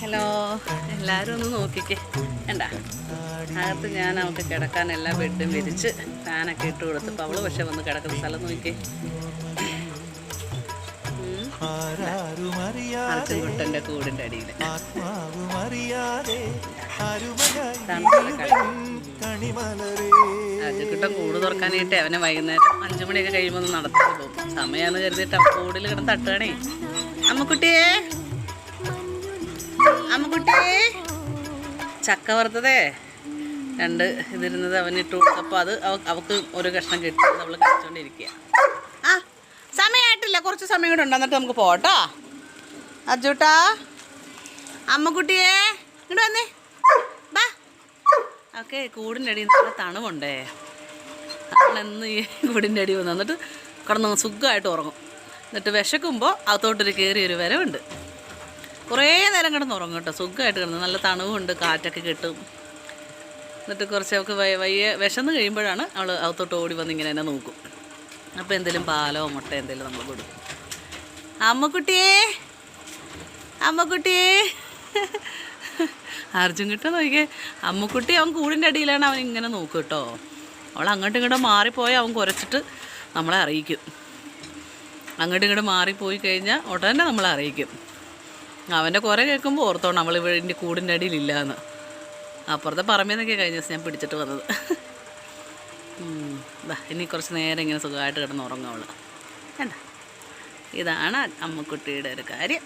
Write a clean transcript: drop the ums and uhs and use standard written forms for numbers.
Hello, എല്ലാവരും ഒന്ന് നോക്കിക്കേ. കണ്ട അകത്ത് ഞാൻ അവൾക്ക് കിടക്കാൻ എല്ലാ ബെഡും വിരിച്ച് ഫാനൊക്കെ ഇട്ട് കൊടുത്തപ്പോൾ അവള് പക്ഷെ വന്ന് കിടക്കുന്ന സ്ഥലം നോക്കിക്കേ. അർജുൻകുട്ടൻ്റെ കൂടിൻ്റെ അടിയിൽ അർജുൻകുട്ടൻ കൂട് തുറക്കാനായിട്ട് അവനെ വൈകുന്നേരം 5 മണിയൊക്കെ കഴിയുമ്പോൾ ഒന്ന് നടത്തി പോകും. സമയമാണെന്ന് കരുതിയിട്ട് കൂടിൽ കിടന്ന് തട്ടുകയാണേ. അമ്മക്കുട്ടിയെ അമ്മക്കുട്ടിയെ ചക്ക വറുത്തതേ 2 ഇതിരുന്നത് അവനിട്ട് കൊടുത്തപ്പോൾ അത് അവൾക്ക് ഒരു കഷ്ണം കിട്ടി. അവൾ കഴിച്ചുകൊണ്ടിരിക്കുക. ആ സമയമായിട്ടില്ല, കുറച്ച് സമയം കൂടെ ഉണ്ട്, എന്നിട്ട് നമുക്ക് പോട്ടോ. അർജുട്ടാ അമ്മക്കുട്ടിയെ ഇങ്ങോട്ട് വന്നേ ബാ. ഓക്കെ, കൂടിൻ്റെ അടിയിൽ നല്ല തണുവുണ്ടേ. അവളെന്ന് ഈ കൂടിൻ്റെ അടി വന്നു എന്നിട്ട് കിടന്ന് സുഖമായിട്ട് ഉറങ്ങും. എന്നിട്ട് വിശക്കുമ്പോൾ അകത്തോട്ടൊരു കയറിയൊരു വരവുണ്ട്. കുറേ നേരം കിടന്ന് ഉറങ്ങും കേട്ടോ, സുഖമായിട്ട് കിടന്ന്. നല്ല തണുവുണ്ട്, കാറ്റൊക്കെ കിട്ടും. എന്നിട്ട് കുറച്ച് അവൾക്ക് വയ്യ വിശന്ന് കഴിയുമ്പോഴാണ് അവൾ അകത്തോട്ട് ഓടി വന്ന് ഇങ്ങനെ തന്നെ നോക്കും. അപ്പോൾ എന്തെങ്കിലും പാലോ മുട്ട എന്തെങ്കിലും നമ്മൾ കൊടുക്കും. അമ്മക്കുട്ടിയെ അമ്മക്കുട്ടിയെ അർജുൻ കിട്ടാൻ നോക്കിയേ. അമ്മക്കുട്ടി അവൻ കൂടിൻ്റെ അടിയിലാണ്, അവൻ ഇങ്ങനെ നോക്കും കേട്ടോ. അവൾ അങ്ങോട്ടും ഇങ്ങോട്ടും മാറിപ്പോയി അവൻ കുരച്ചിട്ട് നമ്മളെ അറിയിക്കും. അങ്ങോട്ടും ഇങ്ങോട്ടും മാറിപ്പോയി കഴിഞ്ഞാൽ ഉടനെ നമ്മളെ അറിയിക്കും. അവൻ്റെ കുര കേൾക്കുമ്പോൾ ഓർത്തോണം അവൾ ഇവിടെ കൂടിൻ്റെ അടിയിലില്ല എന്ന്. അപ്പുറത്തെ പറമ്പിൽ കഴിഞ്ഞ ദിവസം ഞാൻ പിടിച്ചിട്ട് വന്നത്. ഇനി കുറച്ച് നേരം ഇങ്ങനെ സുഖമായിട്ട് കിടന്ന് ഉറങ്ങും അവൾ. വേണ്ട, ഇതാണ് അമ്മക്കുട്ടിയുടെ ഒരു കാര്യം.